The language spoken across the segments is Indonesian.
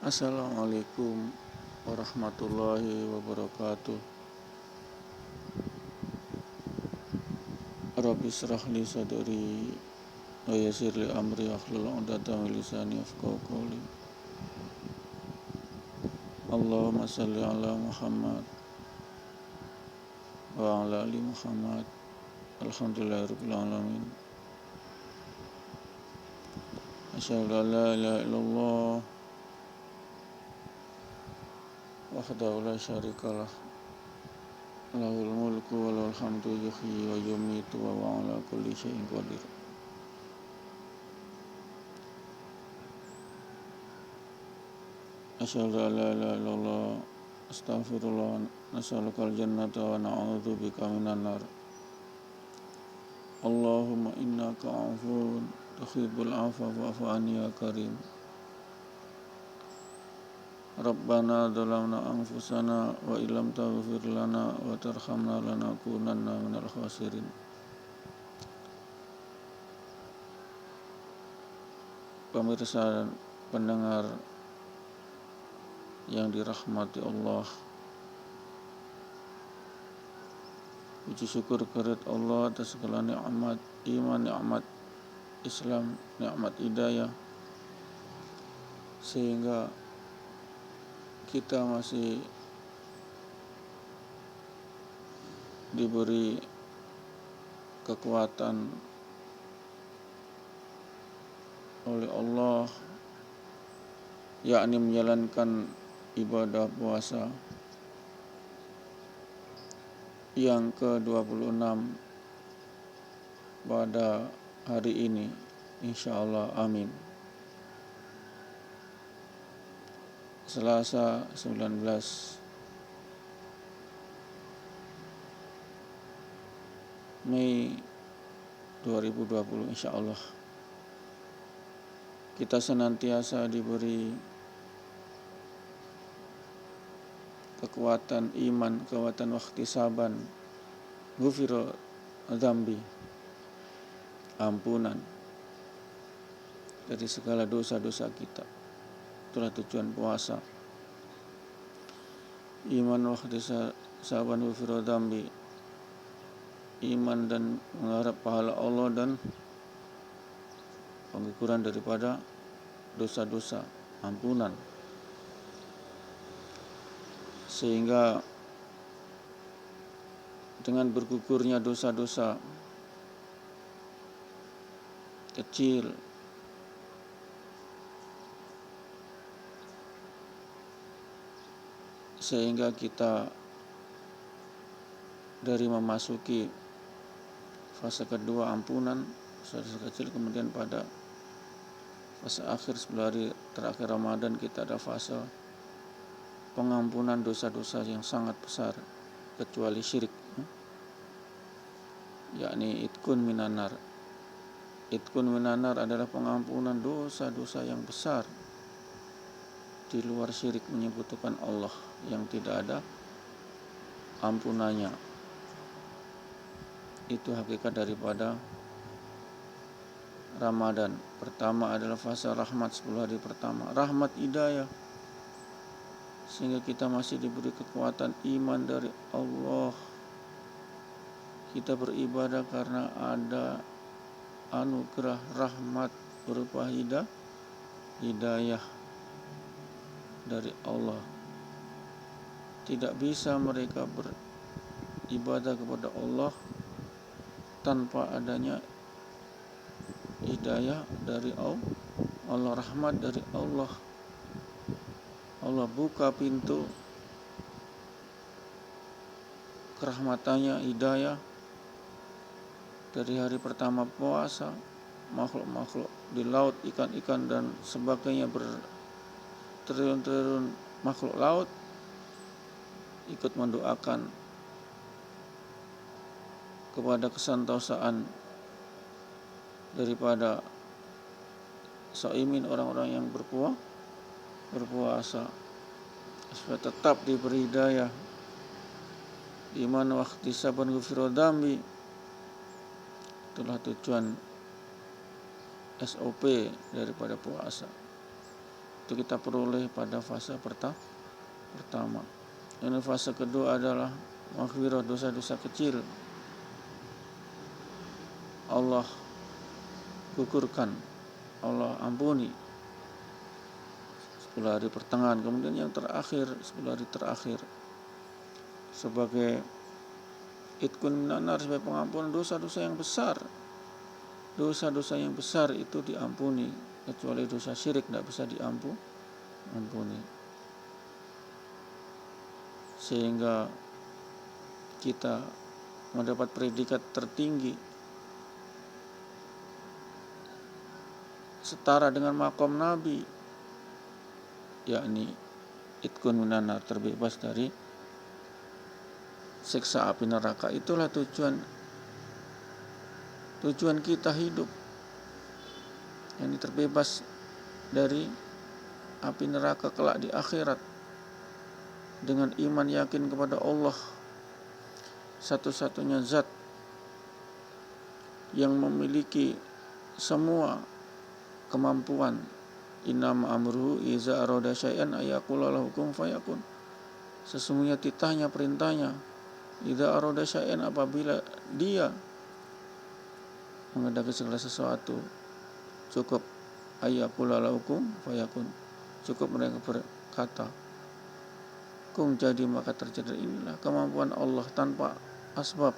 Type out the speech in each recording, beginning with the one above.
Assalamualaikum warahmatullahi wabarakatuh. Rabbi shrah li sadri wa yassir li amri wahlul 'uqdatam min lisani yafqahu qawli. Allahumma shalli ala Muhammad wa ala ali Muhammad. Alhamdulillahirabbil alamin. Asyhadu an la ilaha illallah wahdahu la syarikalah. Lahul mulku wa lahul hamdu yuhyi wa yumiitu wa huwa ala kulli syai'in qadir. Asyhadu an la ilaha illallah astaghfirullah nas'alukal jannata wa na'udzu bika minan nar. Allahumma innaka 'afuwun tuhibbul 'afwa fa'fu 'anni ya karim. Rabbana dzalamna anfusana wa illam taghfir lana wa tarhamna lanakunanna minal khasirin. Pemirsa dan pendengar yang dirahmati Allah, puji syukur kehadirat Allah atas segala nikmat iman, nikmat Islam, nikmat hidayah, sehingga kita masih diberi kekuatan oleh Allah, yakni menjalankan ibadah puasa yang ke-26 pada hari ini, insyaallah, amin. Selasa 19 Mei 2020, insyaallah kita senantiasa diberi kekuatan iman, kekuatan wahtisaban, ghufira dzambi, ampunan dari segala dosa-dosa kita. Itulah tujuan puasa. Iman wahtisaban ghufira dzambi, iman dan mengharap pahala Allah dan pengukuran daripada dosa-dosa, ampunan. Sehingga dengan bergugurnya dosa-dosa kecil, sehingga kita dari memasuki fase kedua ampunan dosa-dosa kecil, kemudian pada fase akhir 10 hari terakhir Ramadan kita ada fase pengampunan dosa-dosa yang sangat besar kecuali syirik, yakni itkun minanar. Itkun minanar adalah pengampunan dosa-dosa yang besar di luar syirik, menyebutkan Allah yang tidak ada ampunannya. Itu hakikat daripada Ramadan. Pertama adalah fase rahmat 10 hari pertama, rahmat hidayah, sehingga kita masih diberi kekuatan iman dari Allah. Kita beribadah karena ada anugerah rahmat berupa hidayah dari Allah. Tidak bisa mereka beribadah kepada Allah tanpa adanya hidayah dari Allah, rahmat dari Allah. Allah buka pintu kerahmatannya, hidayah dari hari pertama puasa. Makhluk-makhluk di laut, ikan-ikan dan sebagainya, bertriliun-triliun makhluk laut ikut mendoakan kepada kesantosaan daripada shaimin, orang-orang yang berpuasa, supaya tetap diberi hidayah, iman wahtisaban ghufira dzambi. Itulah tujuan SOP daripada puasa. Itu kita peroleh pada fase pertama. Dan fase kedua adalah maghfirah dosa-dosa kecil. Allah gugurkan, Allah ampuni 10 hari pertengahan. Kemudian yang terakhir 10 hari terakhir sebagai itkun minanar, sebagai pengampunan dosa-dosa yang besar. Dosa-dosa yang besar itu diampuni, kecuali dosa syirik tidak bisa diampuni. Sehingga kita mendapat predikat tertinggi setara dengan makom Nabi, yakni itkun minanar, terbebas dari siksa api neraka. Itulah tujuan kita hidup, yang terbebas dari api neraka kelak di akhirat, dengan iman yakin kepada Allah, satu-satunya zat yang memiliki semua kemampuan. Innama amruhu iza arada syai'an ayaqula lahu kun fayakun. Sesungguhnya titahnya, perintahnya, iza arada syai'an, apabila dia menghendaki segala sesuatu, cukup ayaqula lahu kun fayakun, cukup mereka berkata kun jadi maka terjadi. Inilah kemampuan Allah tanpa asbab.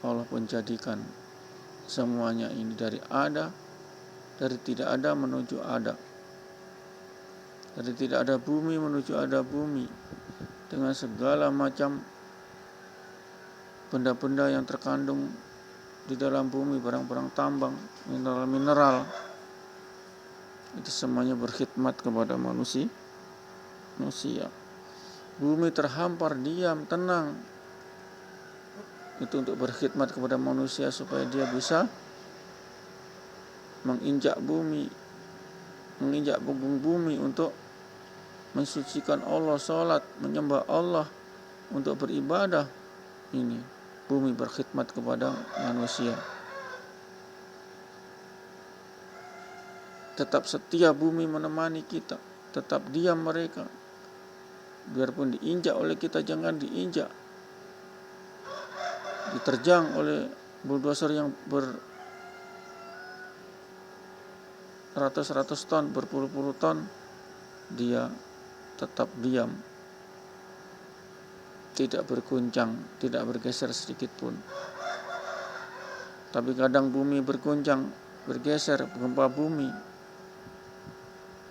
Allah pun jadikan semuanya ini dari tidak ada menuju ada, dari tidak ada bumi menuju ada bumi, dengan segala macam benda-benda yang terkandung di dalam bumi, barang-barang tambang, mineral-mineral, itu semuanya berkhidmat kepada manusia. Bumi terhampar, diam, tenang, itu untuk berkhidmat kepada manusia supaya dia bisa menginjak punggung bumi untuk mensucikan Allah, sholat, menyembah Allah, untuk beribadah. Ini bumi berkhidmat kepada manusia. Tetap setia bumi menemani kita, tetap diam mereka. Biarpun diinjak oleh kita, jangan diinjak, diterjang oleh bulldozer yang beratus-ratus ton, berpuluh-puluh ton, dia tetap diam, tidak berguncang, tidak bergeser sedikit pun. Tapi kadang bumi berguncang, bergeser, gempa bumi,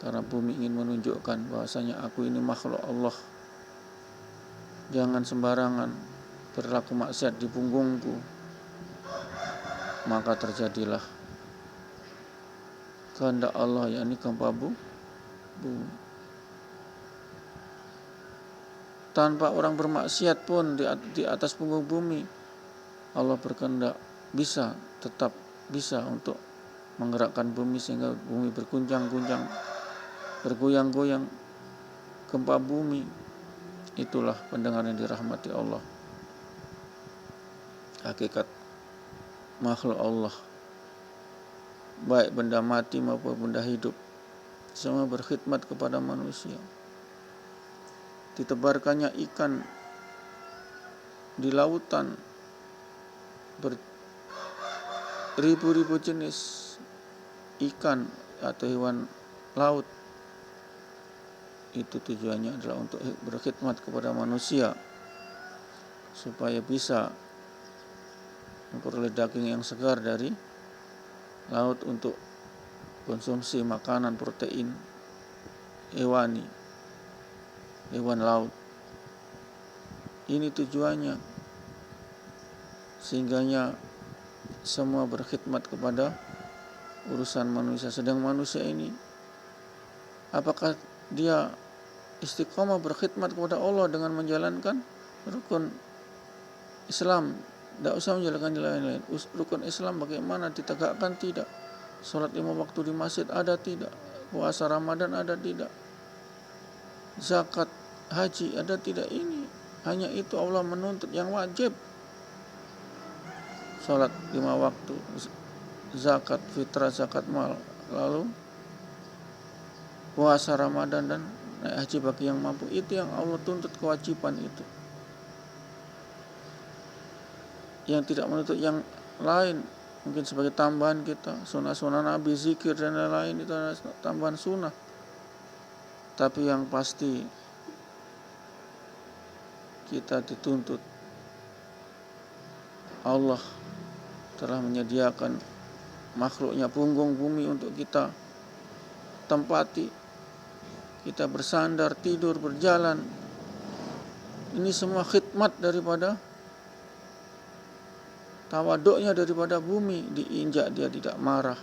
karena bumi ingin menunjukkan bahwasanya aku ini makhluk Allah. Jangan sembarangan berlaku maksiat di punggungku. Maka terjadilah kehendak Allah, yakni gempa bumi. Tanpa orang bermaksiat pun di atas punggung bumi, Allah berkehendak tetap bisa untuk menggerakkan bumi sehingga bumi berguncang-guncang, bergoyang-goyang, gempa bumi. Itulah pendengar yang dirahmati Allah. Hakikat makhluk Allah, baik benda mati maupun benda hidup, semua berkhidmat kepada manusia. Ditebarkannya ikan di lautan, beribu-ribu jenis ikan atau hewan laut, itu tujuannya adalah untuk berkhidmat kepada manusia supaya bisa memperoleh daging yang segar dari laut untuk konsumsi makanan protein hewani, hewan laut. Ini tujuannya, sehingganya semua berkhidmat kepada urusan manusia. Sedang manusia ini, apakah dia istiqomah berkhidmat kepada Allah dengan menjalankan rukun Islam? Tidak usah menjalankan lain-lain. Rukun Islam bagaimana ditegakkan? Tidak. Sholat 5 waktu di masjid ada? Tidak. Puasa Ramadan ada? Tidak. Zakat, haji ada? Tidak. Ini hanya itu Allah menuntut yang wajib. Sholat 5 waktu, zakat fitrah, zakat mal, lalu puasa Ramadan dan naik haji bagi yang mampu. Itu yang Allah tuntut, kewajiban itu. Yang tidak menuntut yang lain, mungkin sebagai tambahan kita, sunnah-sunnah Nabi, zikir dan lain-lain, itu adalah tambahan sunnah. Tapi yang pasti kita dituntut. Allah telah menyediakan makhluknya, punggung bumi untuk kita tempati. Kita bersandar, tidur, berjalan. Ini semua khidmat daripada tawaduknya daripada bumi. Diinjak dia tidak marah.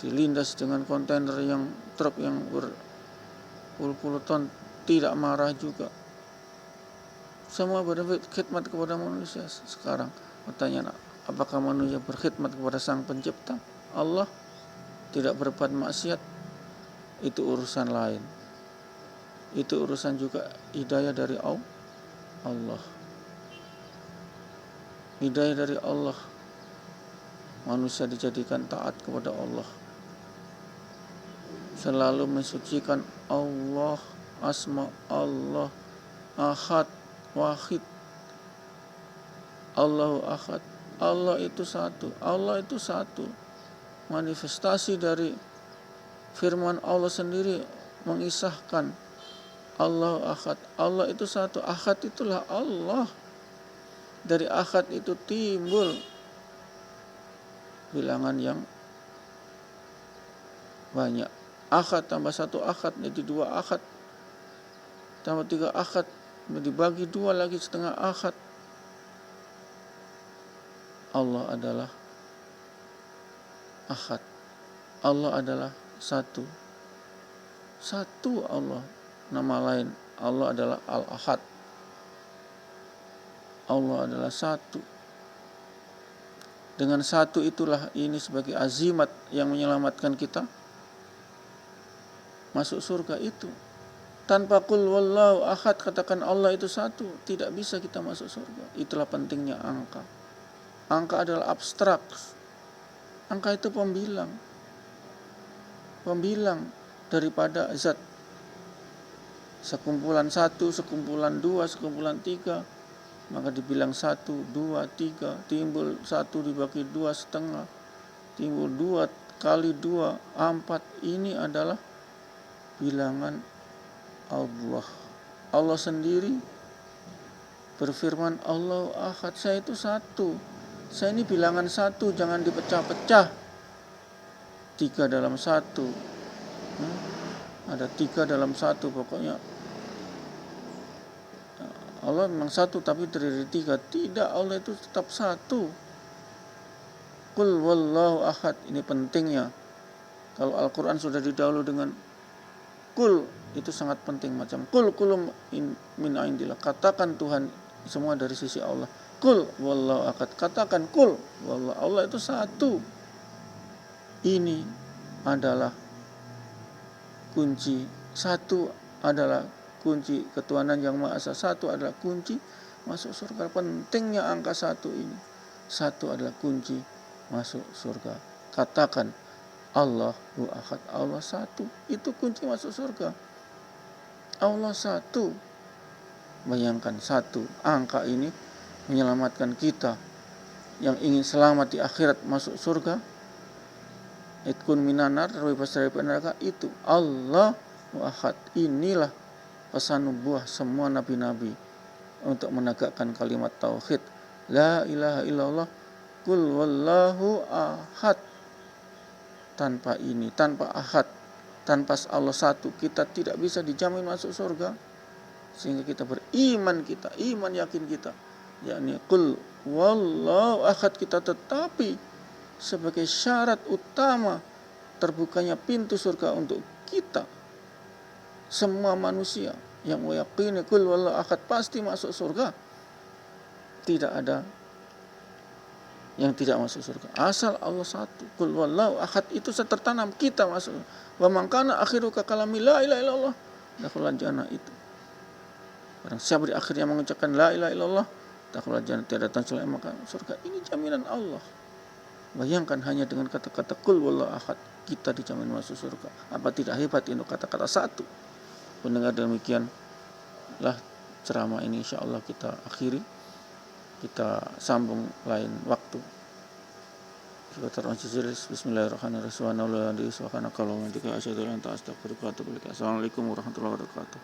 Dilindas dengan kontainer yang truk yang berpuluh-puluh ton tidak marah juga. Semua berkhidmat kepada manusia. Sekarang pertanyaan, apakah manusia berkhidmat kepada Sang Pencipta? Allah tidak berbuat maksiat, itu urusan lain. Itu urusan juga hidayah dari Allah. Hidayah dari Allah. Manusia dijadikan taat kepada Allah. Selalu mensucikan Allah, asma Allah, ahad, wahid. Allahu ahad. Allah itu satu. Allah itu satu. Manifestasi dari firman Allah sendiri mengisahkan Allahu ahad. Allah itu satu. Ahad itulah Allah. Dari ahad itu timbul bilangan yang banyak. Ahad tambah satu ahad jadi dua ahad. Tambah tiga ahad dibagi dua lagi setengah ahad. Allah adalah ahad. Allah adalah satu. Satu Allah. Nama lain Allah adalah Al-Ahad. Allah adalah satu. Dengan satu itulah ini sebagai azimat yang menyelamatkan kita masuk surga itu. Tanpa qul wallahu ahad, katakan Allah itu satu, tidak bisa kita masuk surga. Itulah pentingnya angka. Angka adalah abstrak. Angka itu pembilang. Pembilang daripada zat. Sekumpulan satu, sekumpulan dua, sekumpulan tiga, maka dibilang satu, dua, tiga, timbul satu dibagi dua setengah, timbul dua kali dua, empat. Ini adalah bilangan Allah. Allah sendiri berfirman, Allah ahad, saya itu satu. Saya ini bilangan satu, jangan dipecah-pecah. Tiga dalam satu. Ada tiga dalam satu, pokoknya Allah memang satu tapi terdiri dari tiga. Tidak, Allah itu tetap satu. Qul wallahu ahad. Ini pentingnya. Kalau Al-Quran sudah didahului dengan Qul, itu sangat penting. Macam Qul kulum min indillah. Katakan Tuhan semua dari sisi Allah. Qul wallahu ahad. Katakan Qul wallahu. Allah itu satu. Ini adalah kunci. Satu adalah kunci ketuhanan yang Maha Esa. Satu adalah kunci masuk surga. Pentingnya angka satu ini. Satu adalah kunci masuk surga. Katakan Allahu ahad. Allah satu. Itu kunci masuk surga. Allah satu. Bayangkan satu. Angka ini menyelamatkan kita yang ingin selamat di akhirat masuk surga. Itkun minanar, terbebas dari neraka. Itu Allahu ahad. Inilah pesan nubuah semua nabi-nabi untuk menegakkan kalimat tauhid. La ilaha illallah, qul wallahu ahad. Tanpa ini, tanpa ahad, tanpa Allah satu, kita tidak bisa dijamin masuk surga. Sehingga kita beriman, iman yakin kita, yakni qul wallahu ahad kita tetapi sebagai syarat utama terbukanya pintu surga untuk kita semua manusia yang meyakini qul wallahu ahad pasti masuk surga. Tidak ada yang tidak masuk surga. Asal Allah satu. Qul wallahu ahad itu tertanam kita masuk. Wa man kana akhiru kalami la ilaha illallah dakhulal jannah itu. Barang siapa di akhirnya mengucapkan la ilaha illallah dakhulal jannah, tiada datang selain maka surga. Ini jaminan Allah. Bayangkan hanya dengan kata-kata qul huwallahu ahad kita dijamin masuk surga. Apa tidak hebat itu kata-kata satu? Pendengar, demikianlah ceramah ini insyaallah kita akhiri. Kita sambung lain waktu. Bismillahirrahmanirrahim. Assalamualaikum warahmatullahi wabarakatuh.